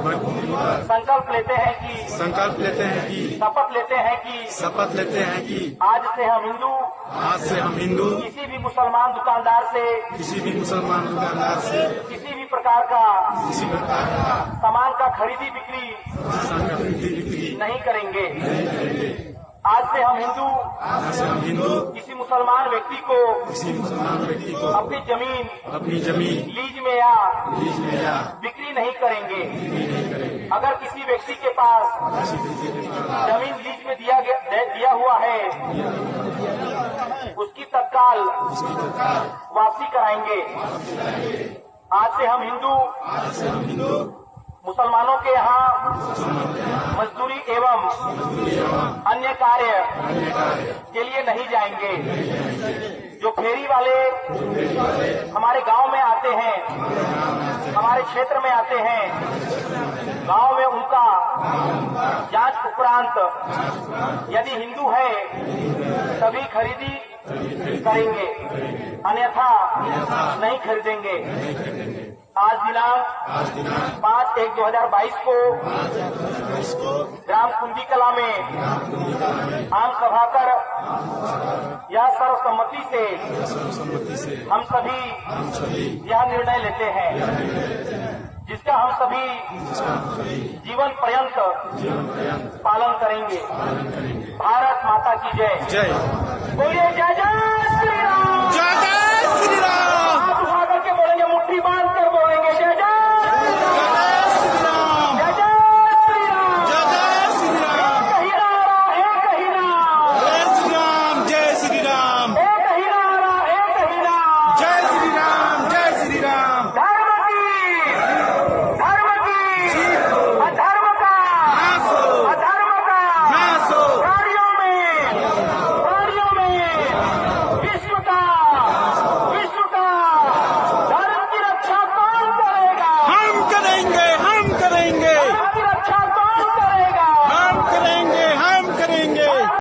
संकल्प लेते हैं कि शपथ लेते हैं कि आज से हम हिंदू किसी भी मुसलमान दुकानदार से किसी भी प्रकार का सामान का खरीदी बिक्री नहीं करेंगे। आज से हम हिंदू किसी मुसलमान व्यक्ति को अपनी जमीन लीज में या बिक्री नहीं करेंगे। अगर किसी व्यक्ति के पास जमीन लीज में दिया हुआ है उसकी तत्काल वापसी कराएंगे। आज से हम हिंदू मुसलमानों के यहाँ मजदूरी एवं अन्य कार्य के लिए नहीं जाएंगे। जो फेरी वाले हमारे गांव में आते हैं, हमारे क्षेत्र में आते हैं, गांव में उनका जांच उपरांत यदि हिंदू है तभी खरीदी करेंगे, अन्यथा नहीं खरीदेंगे। आज दिनांक 5/1/2022 को ग्राम कुंदी कला में आम सभा कर यह सर्वसम्मति से हम सभी यह निर्णय लेते हैं जिसका हम सभी जीवन पर्यंत पालन करेंगे। भारत माता की जय। बोलिए जय जय श्री राम। जय जय श्री राम। हाथ उठा करके बोलेंगे मुट्ठी बांध